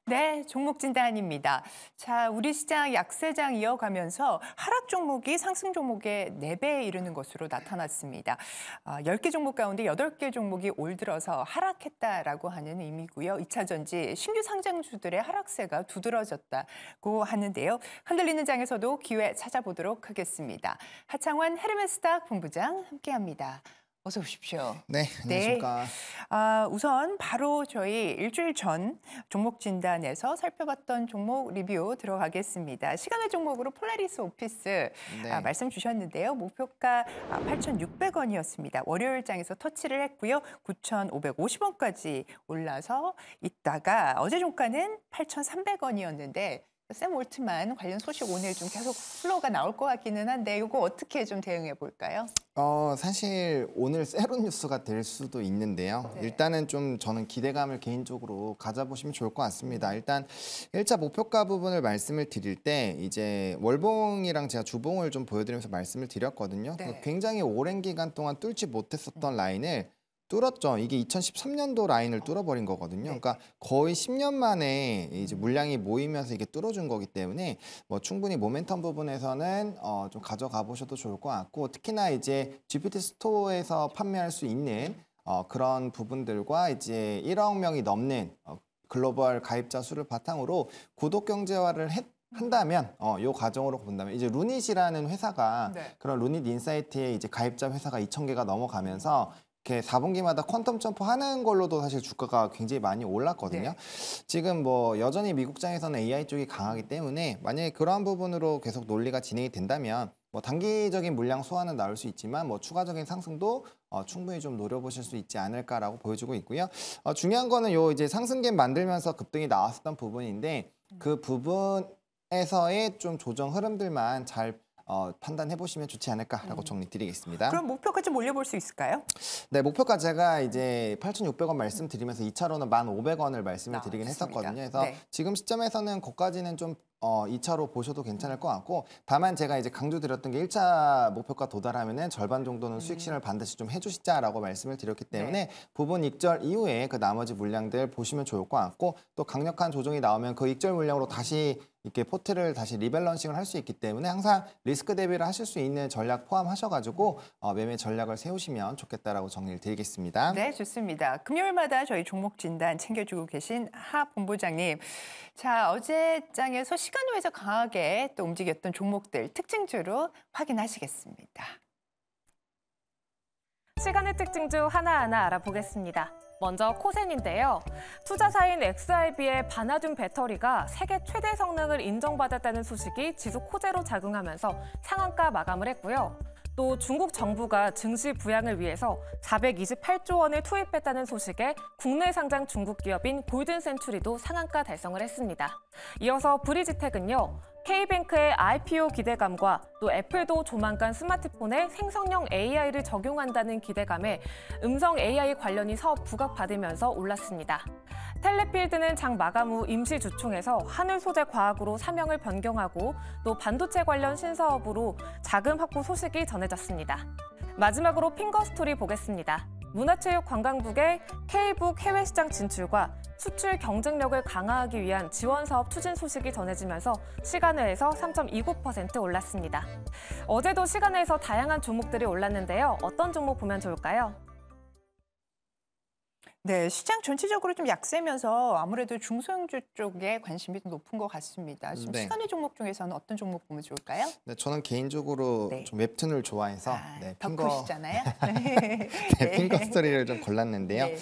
네, 종목 진단입니다. 자, 우리 시장 약세장 이어가면서 하락 종목이 상승 종목의 4배에 이르는 것으로 나타났습니다. 10개 종목 가운데 8개 종목이 올 들어서 하락했다라고 하는 의미고요. 2차 전지 신규 상장주들의 하락세가 두드러졌다고 하는데요. 흔들리는 장에서도 기회 찾아보도록 하겠습니다. 하창원 헤르메스닥 본부장 함께합니다. 어서 오십시오. 네, 안녕하십니까. 우선 바로 저희 일주일 전 종목 진단에서 살펴봤던 종목 리뷰 들어가겠습니다. 시간의 종목으로 폴라리스 오피스 네. 말씀 주셨는데요. 목표가 8,600원이었습니다. 월요일장에서 터치를 했고요. 9,550원까지 올라서 있다가 어제 종가는 8,300원이었는데 샘 올트만 관련 소식 오늘 좀 계속 플로우가 나올 것 같기는 한데 이거 어떻게 좀 대응해 볼까요? 사실 오늘 세로 뉴스가 될 수도 있는데요. 네. 일단은 좀 저는 기대감을 개인적으로 가져보시면 좋을 것 같습니다. 일단 1차 목표가 부분을 말씀을 드릴 때 이제 월봉이랑 제가 주봉을 좀 보여드리면서 말씀을 드렸거든요. 네. 굉장히 오랜 기간 동안 뚫지 못했었던 라인을 뚫었죠. 이게 2013년도 라인을 뚫어버린 거거든요. 네. 그러니까 거의 10년 만에 이제 물량이 모이면서 이게 뚫어준 거기 때문에 뭐 충분히 모멘텀 부분에서는 좀 가져가 보셔도 좋을 것 같고, 특히나 이제 GPT 스토어에서 판매할 수 있는 그런 부분들과 이제 1억 명이 넘는 글로벌 가입자 수를 바탕으로 구독 경제화를 한다면 요 과정으로 본다면 이제 루닛이라는 회사가 네. 그런 루닛 인사이트의 이제 가입자 회사가 2,000개가 넘어가면서 이렇게 4분기마다 퀀텀 점프하는 걸로도 사실 주가가 굉장히 많이 올랐거든요. 네. 지금 뭐 여전히 미국장에서는 AI 쪽이 강하기 때문에 만약에 그러한 부분으로 계속 논리가 진행이 된다면 뭐 단기적인 물량 소화는 나올 수 있지만 뭐 추가적인 상승도 충분히 좀 노려보실 수 있지 않을까라고 보여주고 있고요. 중요한 거는 요 이제 상승갭 만들면서 급등이 나왔었던 부분인데 그 부분에서의 좀 조정 흐름들만 잘 판단해 보시면 좋지 않을까라고 정리 드리겠습니다. 그럼 목표가 좀 올려볼 수 있을까요? 네, 목표가 제가 이제 8,600원 말씀드리면서 2차로는 1,500원을 말씀을 드리긴 좋습니다. 했었거든요. 그래서 네. 지금 시점에서는 거기까지는 좀 2차로 보셔도 괜찮을 것 같고, 다만 제가 이제 강조드렸던 게 1차 목표가 도달하면은 절반 정도는 수익 실현을 반드시 좀 해주시자라고 말씀을 드렸기 때문에 부분 익절 이후에 그 나머지 물량들 보시면 좋을 것 같고, 또 강력한 조정이 나오면 그 익절 물량으로 다시 이렇게 포트를 다시 리밸런싱을 할 수 있기 때문에 항상 리스크 대비를 하실 수 있는 전략 포함하셔가지고 매매 전략을 세우시면 좋겠다라고 정리를 드리겠습니다. 네, 좋습니다. 금요일마다 저희 종목 진단 챙겨주고 계신 하 본부장님. 자, 어제 장에서 시간외에서 강하게 또 움직였던 종목들 특징주로 확인하시겠습니다. 시간의 특징주 하나하나 알아보겠습니다. 먼저 코센인데요. 투자사인 XRB의 바나듐 배터리가 세계 최대 성능을 인정받았다는 소식이 지수 호재로 작용하면서 상한가 마감을 했고요. 또 중국 정부가 증시 부양을 위해서 428조 원을 투입했다는 소식에 국내 상장 중국 기업인 골든센추리도 상한가 달성을 했습니다. 이어서 브리지텍은요. K뱅크의 IPO 기대감과 또 애플도 조만간 스마트폰에 생성형 AI를 적용한다는 기대감에 음성 AI 관련이 사업 부각받으면서 올랐습니다. 텔레필드는 장 마감 후 임시 주총에서 하늘 소재 과학으로 사명을 변경하고 또 반도체 관련 신사업으로 자금 확보 소식이 전해졌습니다. 마지막으로 핑거스토리 보겠습니다. 문화체육관광국의 K북 해외 시장 진출과 수출 경쟁력을 강화하기 위한 지원 사업 추진 소식이 전해지면서 시간외에서 3.29% 올랐습니다. 어제도 시간외에서 다양한 종목들이 올랐는데요. 어떤 종목 보면 좋을까요? 네, 시장 전체적으로 좀 약세면서 아무래도 중소형주 쪽에 관심이 좀 높은 것 같습니다. 지금 네. 시간의 종목 중에서는 어떤 종목 보면 좋을까요? 네, 저는 개인적으로 네. 좀 웹툰을 좋아해서 덕후시잖아요. 핑거 스토리를 좀 골랐는데요. 네.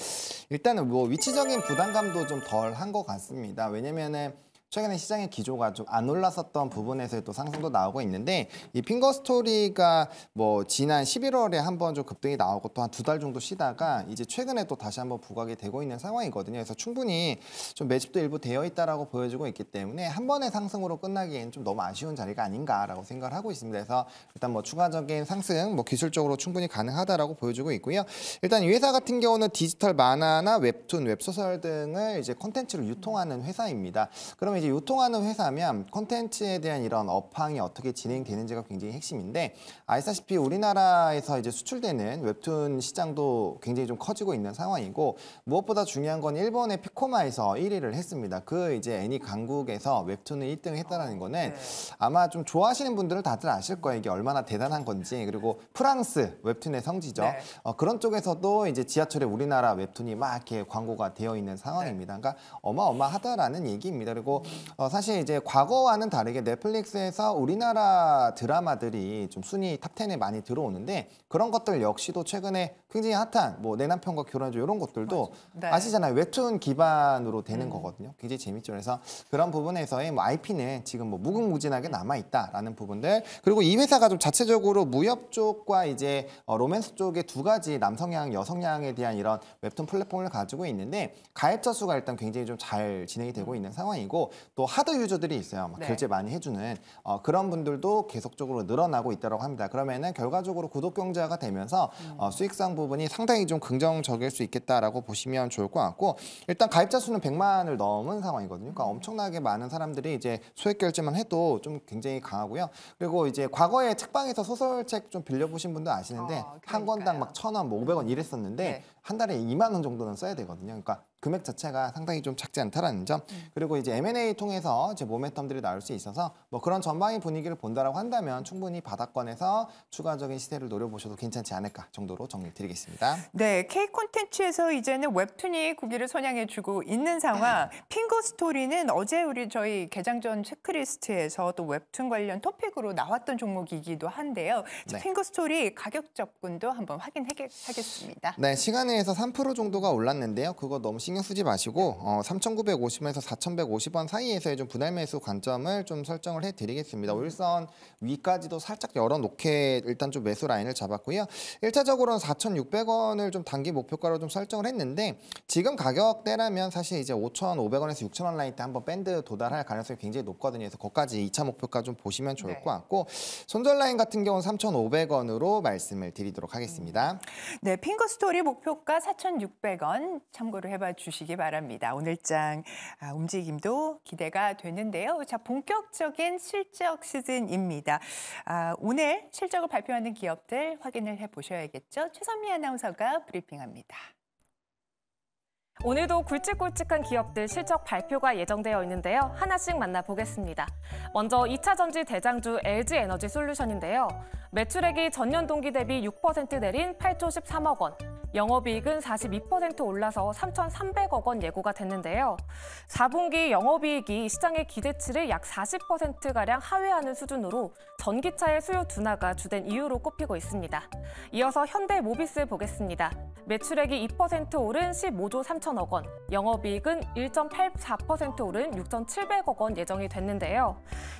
일단은 뭐 위치적인 부담감도 좀 덜 한 것 같습니다. 왜냐면은 최근에 시장의 기조가 좀 안 올랐었던 부분에서 또 상승도 나오고 있는데, 이 핑거 스토리가 뭐 지난 11월에 한번 좀 급등이 나오고 또 한 2달 정도 쉬다가 이제 최근에 또 다시 한번 부각이 되고 있는 상황이거든요. 그래서 충분히 좀 매집도 일부 되어 있다라고 보여지고 있기 때문에 한 번의 상승으로 끝나기엔 좀 너무 아쉬운 자리가 아닌가라고 생각을 하고 있습니다. 그래서 일단 뭐 추가적인 상승 뭐 기술적으로 충분히 가능하다라고 보여지고 있고요. 일단 이 회사 같은 경우는 디지털 만화나 웹툰, 웹소설 등을 이제 콘텐츠로 유통하는 회사입니다. 그러면 이제 유통하는 회사면 콘텐츠에 대한 이런 업황이 어떻게 진행되는지가 굉장히 핵심인데 아시다시피 우리나라에서 이제 수출되는 웹툰 시장도 굉장히 좀 커지고 있는 상황이고 무엇보다 중요한 건 일본의 피코마에서 1위를 했습니다. 그 이제 애니 강국에서 웹툰을 1등을 했다는 거는 아마 좀 좋아하시는 분들은 다들 아실 거예요. 이게 얼마나 대단한 건지. 그리고 프랑스 웹툰의 성지죠. 네. 그런 쪽에서도 이제 지하철에 우리나라 웹툰이 막 이렇게 광고가 되어 있는 상황입니다. 그러니까 어마어마하다라는 얘기입니다. 그리고 사실 이제 과거와는 다르게 넷플릭스에서 우리나라 드라마들이 좀 순위 탑10에 많이 들어오는데 그런 것들 역시도 최근에 굉장히 핫한 뭐 내 남편과 결혼하죠 이런 것들도 네. 아시잖아요. 웹툰 기반으로 되는 거거든요. 굉장히 재밌죠. 그래서 그런 부분에서의 뭐 IP는 지금 뭐 무궁무진하게 남아있다라는 부분들 그리고 이 회사가 좀 자체적으로 무협 쪽과 이제 로맨스 쪽의 두 가지 남성향, 여성향에 대한 이런 웹툰 플랫폼을 가지고 있는데 가입자 수가 일단 굉장히 좀 잘 진행이 되고 있는 상황이고 또 하드 유저들이 있어요. 막 네. 결제 많이 해주는 그런 분들도 계속적으로 늘어나고 있다고 합니다. 그러면은 결과적으로 구독 경제화가 되면서 수익성 부분이 상당히 좀 긍정적일 수 있겠다라고 보시면 좋을 것 같고 일단 가입자 수는 100만을 넘은 상황이거든요. 그러니까 엄청나게 많은 사람들이 이제 소액 결제만 해도 좀 굉장히 강하고요. 그리고 이제 과거에 책방에서 소설책 좀 빌려보신 분도 아시는데 한 권당 막 1,000원, 뭐 500원 이랬었는데 네. 한 달에 2만 원 정도는 써야 되거든요. 그러니까 금액 자체가 상당히 좀 작지 않다라는 점. 그리고 이제 M&A 통해서 이제 모멘텀들이 나올 수 있어서 뭐 그런 전방위 분위기를 본다라고 한다면 충분히 바닥권에서 추가적인 시세를 노려보셔도 괜찮지 않을까 정도로 정리드리겠습니다. 네, K 콘텐츠에서 이제는 웹툰이 고기를 선양해주고 있는 상황. 핑거 스토리는 어제 저희 개장 전 체크리스트에서 또 웹툰 관련 토픽으로 나왔던 종목이기도 한데요. 네. 핑거 스토리 가격 접근도 한번 확인하겠습니다. 네, 시간에서 3% 정도가 올랐는데요. 그거 너무 신경 쓰지 마시고 3,950원에서 4,150원 사이에서의 좀 분할 매수 관점을 좀 설정을 해드리겠습니다. 일선 위까지도 살짝 열어놓게 일단 좀 매수 라인을 잡았고요. 1차적으로는 4,600원을 좀 단기 목표가로 좀 설정을 했는데 지금 가격대라면 사실 이제 5,500원에서 6,000원 라인 때 한번 밴드 도달할 가능성이 굉장히 높거든요. 그래서 거기까지 2차 목표가 좀 보시면 좋을 것 같고 손절 라인 같은 경우는 3,500원으로 말씀을 드리도록 하겠습니다. 네, 핑거 스토리 목표가 4,600원 참고를 해봐 주시기 바랍니다. 오늘장 움직임도 기대가 되는데요. 자, 본격적인 실적 시즌입니다. 오늘 실적을 발표하는 기업들 확인을 해보셔야겠죠. 최선미 아나운서가 브리핑합니다. 오늘도 굵직굵직한 기업들 실적 발표가 예정되어 있는데요. 하나씩 만나보겠습니다. 먼저 2차 전지 대장주 LG에너지솔루션인데요. 매출액이 전년 동기 대비 6% 내린 8조 13억 원, 영업이익은 42% 올라서 3,300억 원 예고가 됐는데요. 4분기 영업이익이 시장의 기대치를 약 40%가량 하회하는 수준으로 전기차의 수요 둔화가 주된 이유로 꼽히고 있습니다. 이어서 현대모비스 보겠습니다. 매출액이 2% 오른 15조 3천억 원, 영업이익은 1.84% 오른 6,700억 원 예정이 됐는데요.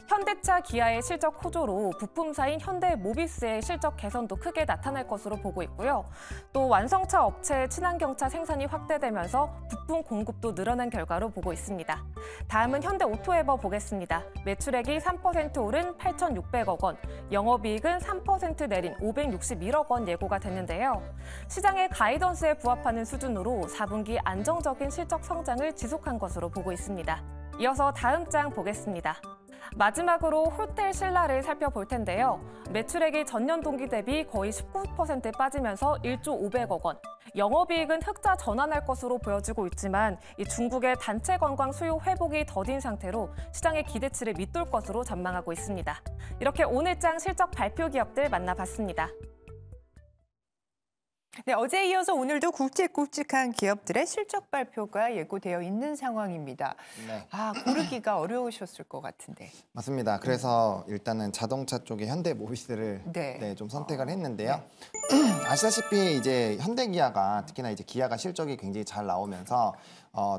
현대차, 기아의 실적 호조로 부품사인 현대모비스의 실적 개선도 크게 나타날 것으로 보고 있고요. 또 완성차 업체의 친환경차 생산이 확대되면서 부품 공급도 늘어난 결과로 보고 있습니다. 다음은 현대오토에버 보겠습니다. 매출액이 3% 오른 8,600억 원, 영업이익은 3% 내린 561억 원 예고가 됐는데요. 시장의 가이던스에 부합하는 수준으로 4분기 안정적인 실적 성장을 지속한 것으로 보고 있습니다. 이어서 다음 장 보겠습니다. 마지막으로 호텔 신라를 살펴볼 텐데요. 매출액이 전년 동기 대비 거의 19% 빠지면서 1조 500억 원, 영업이익은 흑자 전환할 것으로 보여지고 있지만 이 중국의 단체 관광 수요 회복이 더딘 상태로 시장의 기대치를 밑돌 것으로 전망하고 있습니다. 이렇게 오늘장 실적 발표 기업들 만나봤습니다. 네, 어제에 이어서 오늘도 굵직굵직한 기업들의 실적 발표가 예고되어 있는 상황입니다. 네. 고르기가 어려우셨을 것 같은데. 맞습니다. 그래서 일단은 자동차 쪽에 현대모비스를 네. 좀 선택을 했는데요. 아시다시피 이제 현대기아가 특히나 이제 기아가 실적이 굉장히 잘 나오면서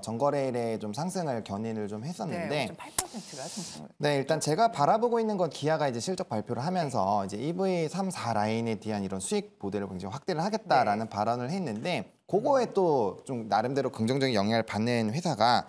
전거래일에 좀 상승을 견인을 좀 했었는데 네, 8%가 상승을. 네, 일단 제가 바라보고 있는 건 기아가 이제 실적 발표를 하면서 이제 EV 3, 4 라인에 대한 이런 수익 모델을 굉장히 확대를 하겠다라는 발언을 했는데 그거에 또 좀 나름대로 긍정적인 영향을 받는 회사가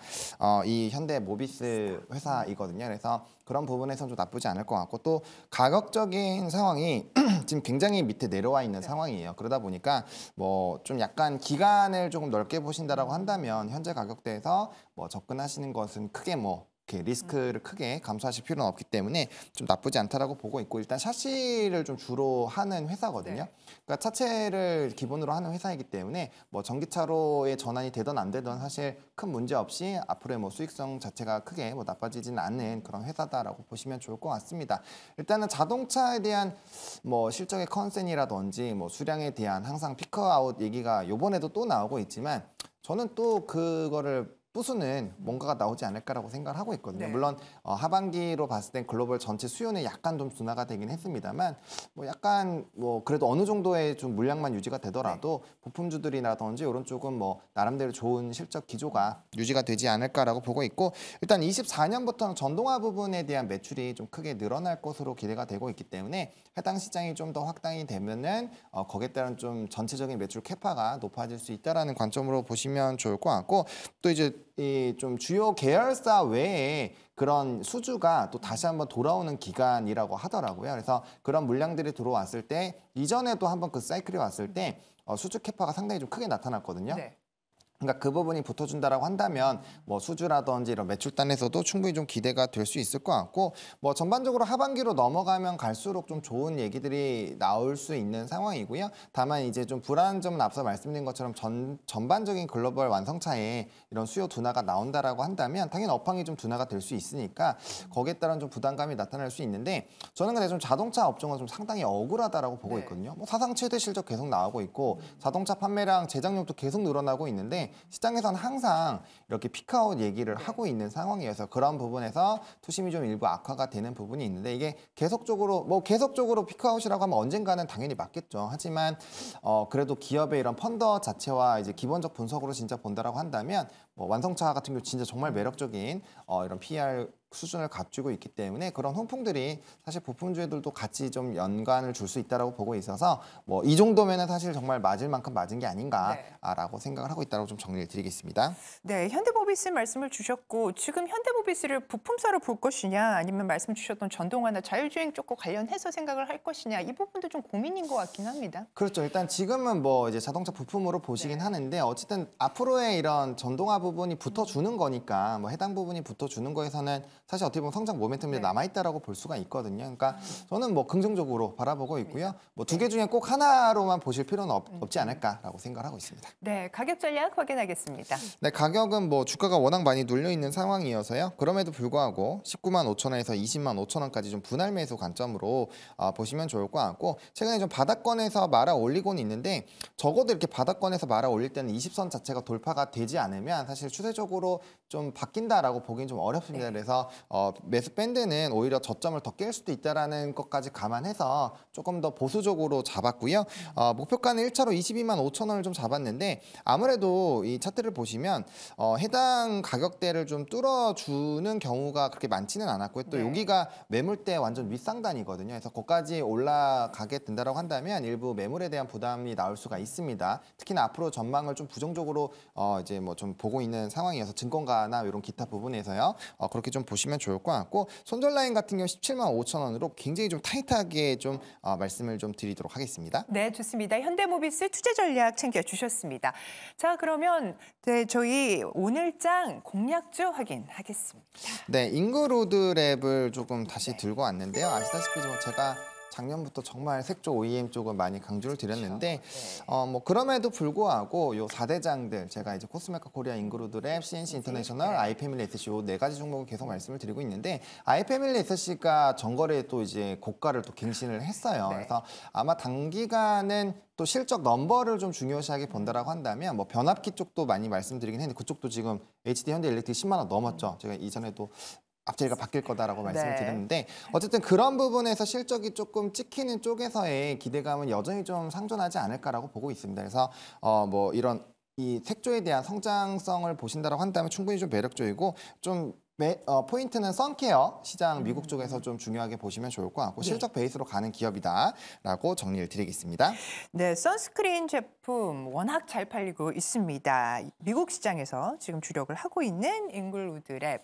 이 현대모비스 회사이거든요. 그래서 그런 부분에서는 좀 나쁘지 않을 것 같고 또 가격적인 상황이 지금 굉장히 밑에 내려와 있는 상황이에요. 그러다 보니까 뭐 좀 약간 기간을 조금 넓게 보신다라고 한다면 현재 가격대에서 뭐 접근하시는 것은 크게 뭐 이렇게 리스크를 크게 감수하실 필요는 없기 때문에 좀 나쁘지 않다라고 보고 있고 일단 샤시를 좀 주로 하는 회사거든요. 네. 그러니까 차체를 기본으로 하는 회사이기 때문에 뭐 전기차로의 전환이 되든 안 되든 사실 큰 문제 없이 앞으로의 뭐 수익성 자체가 크게 뭐 나빠지지는 않는 그런 회사다라고 보시면 좋을 것 같습니다. 일단은 자동차에 대한 뭐 실적의 컨센이라든지 뭐 수량에 대한 항상 피크아웃 얘기가 요번에도 또 나오고 있지만 저는 또 그거를 부수는 뭔가가 나오지 않을까라고 생각을 하고 있거든요. 네. 물론 하반기로 봤을 땐 글로벌 전체 수요는 약간 좀 둔화가 되긴 했습니다만 뭐 약간 뭐 그래도 어느 정도의 좀 물량만 유지가 되더라도 부품주들이라든지 이런 쪽은 뭐 나름대로 좋은 실적 기조가 유지가 되지 않을까라고 보고 있고 일단 24년부터는 전동화 부분에 대한 매출이 좀 크게 늘어날 것으로 기대가 되고 있기 때문에 해당 시장이 좀 더 확장이 되면은 거기에 따른 좀 전체적인 매출 캐파가 높아질 수 있다라는 관점으로 보시면 좋을 것 같고 또 이제 이 좀 주요 계열사 외에 그런 수주가 또 다시 한번 돌아오는 기간이라고 하더라고요. 그래서 그런 물량들이 들어왔을 때 이전에도 한번 그 사이클이 왔을 때 수주 캐파가 상당히 좀 크게 나타났거든요. 네. 그러니까 그 부분이 붙어준다라고 한다면 뭐 수주라든지 이런 매출단에서도 충분히 좀 기대가 될 수 있을 것 같고 뭐 전반적으로 하반기로 넘어가면 갈수록 좀 좋은 얘기들이 나올 수 있는 상황이고요. 다만 이제 좀 불안한 점은 앞서 말씀드린 것처럼 전반적인 글로벌 완성차에 이런 수요 둔화가 나온다라고 한다면 당연히 업황이 좀 둔화가 될 수 있으니까 거기에 따른 좀 부담감이 나타날 수 있는데 저는 근데 좀 자동차 업종은 좀 상당히 억울하다라고 보고 네. 있거든요. 뭐 사상 최대 실적 계속 나오고 있고 자동차 판매량 제작력도 계속 늘어나고 있는데 시장에서는 항상 이렇게 피크아웃 얘기를 하고 있는 상황이어서 그런 부분에서 투심이 좀 일부 악화가 되는 부분이 있는데 이게 계속적으로 피크아웃이라고 하면 언젠가는 당연히 맞겠죠. 하지만 그래도 기업의 이런 펀더 자체와 이제 기본적 분석으로 진짜 본다라고 한다면 뭐 완성차 같은 경우 진짜 정말 매력적인 이런 PR 수준을 갖추고 있기 때문에 그런 훈풍들이 사실 부품주들도 같이 좀 연관을 줄 수 있다라고 보고 있어서 뭐 이 정도면은 사실 정말 맞을 만큼 맞은 게 아닌가라고 생각을 하고 있다고 좀 정리를 드리겠습니다. 네, 현대모비스 말씀을 주셨고 지금 현대모비스를 부품사로 볼 것이냐 아니면 말씀 주셨던 전동화나 자율주행 쪽과 관련해서 생각을 할 것이냐 이 부분도 좀 고민인 것 같긴 합니다. 그렇죠. 일단 지금은 뭐 이제 자동차 부품으로 보시긴 하는데 어쨌든 앞으로의 이런 전동화 부분이 붙어주는 거니까 뭐 해당 부분이 붙어주는 거에서는 사실 어떻게 보면 성장 모멘텀이 남아있다라고 볼 수가 있거든요. 그러니까 저는 뭐 긍정적으로 바라보고 있고요. 뭐 두 개 중에 꼭 하나로만 보실 필요는 없지 않을까라고 생각을 하고 있습니다. 네, 가격 전략 확인하겠습니다. 네, 가격은 뭐 주가가 워낙 많이 눌려 있는 상황이어서요. 그럼에도 불구하고 19만 5천 원에서 20만 5천 원까지 좀 분할 매수 관점으로 보시면 좋을 것 같고 최근에 좀 바닥권에서 말아 올리고는 있는데 적어도 이렇게 바닥권에서 말아 올릴 때는 20선 자체가 돌파가 되지 않으면 사실 추세적으로 좀 바뀐다라고 보기는 좀 어렵습니다. 그래서 매수 밴드는 오히려 저점을 더 깰 수도 있다라는 것까지 감안해서 조금 더 보수적으로 잡았고요. 목표가는 1차로 22만 5천 원을 좀 잡았는데 아무래도 이 차트를 보시면 해당 가격대를 좀 뚫어주는 경우가 그렇게 많지는 않았고요. 또 여기가 매물대 완전 윗상단이거든요. 그래서 거기까지 올라가게 된다라고 한다면 일부 매물에 대한 부담이 나올 수가 있습니다. 특히나 앞으로 전망을 좀 부정적으로 이제 뭐 좀 보고 있는 상황이어서 증권가나 이런 기타 부분에서요. 그렇게 좀 보시면 좋을 것 같고 손절 라인 같은 경우 17만 5천 원으로 굉장히 좀 타이트하게 좀 말씀을 좀 드리도록 하겠습니다. 네, 좋습니다. 현대모비스 투자 전략 챙겨주셨습니다. 자, 그러면 저희 오늘장 공략주 확인하겠습니다. 네, 잉그로드랩을 조금 다시 들고 왔는데요. 아시다시피 제가 작년부터 정말 색조 OEM 쪽을 많이 강조를 드렸는데 뭐 그럼에도 불구하고 요 4대장들 제가 이제 코스메카 코리아, 잉그로드랩, CNC 인터내셔널, 아이패밀리 SC 요 네 가지 종목을 계속 말씀을 드리고 있는데 아이패밀리 SC가 전거래에 또 이제 고가를 또 갱신을 했어요. 그래서 아마 단기간은 또 실적 넘버를 좀 중요시하게 본다라고 한다면 뭐 변압기 쪽도 많이 말씀드리긴 했는데 그쪽도 지금 HD 현대일렉트릭 10만 원 넘었죠. 제가 이전에도 앞자리가 바뀔 거다라고 말씀을 드렸는데 어쨌든 그런 부분에서 실적이 조금 찍히는 쪽에서의 기대감은 여전히 좀 상존하지 않을까라고 보고 있습니다. 그래서 뭐 이런 이 색조에 대한 성장성을 보신다라고 한다면 충분히 좀 매력적이고 좀 포인트는 선케어 시장 미국 쪽에서 좀 중요하게 보시면 좋을 것 같고 실적 베이스로 가는 기업이다라고 정리를 드리겠습니다. 네, 선스크린 제품 워낙 잘 팔리고 있습니다. 미국 시장에서 지금 주력을 하고 있는 잉글우드랩.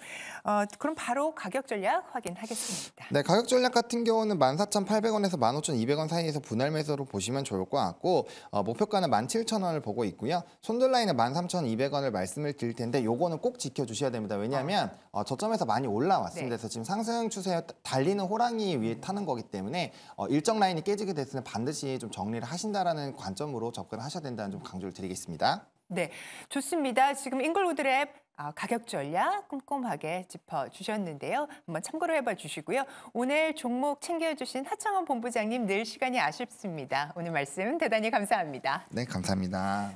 그럼 바로 가격 전략 확인하겠습니다. 네, 가격 전략 같은 경우는 14,800원에서 15,200원 사이에서 분할 매수로 보시면 좋을 것 같고 목표가는 17,000원을 보고 있고요. 손절 라인은 13,200원을 말씀을 드릴 텐데 요거는 꼭 지켜주셔야 됩니다. 왜냐하면 저점에서 많이 올라왔습니다. 네. 그래서 지금 상승 추세에 달리는 호랑이 위에 타는 거기 때문에 일정 라인이 깨지게 됐으면 반드시 좀 정리를 하신다라는 관점으로 접근하셔야 된다는 좀 강조를 드리겠습니다. 네, 좋습니다. 지금 잉글우드랩 가격 전략 꼼꼼하게 짚어주셨는데요. 한번 참고로 해봐 주시고요. 오늘 종목 챙겨주신 하창원 본부장님 늘 시간이 아쉽습니다. 오늘 말씀 대단히 감사합니다. 네, 감사합니다.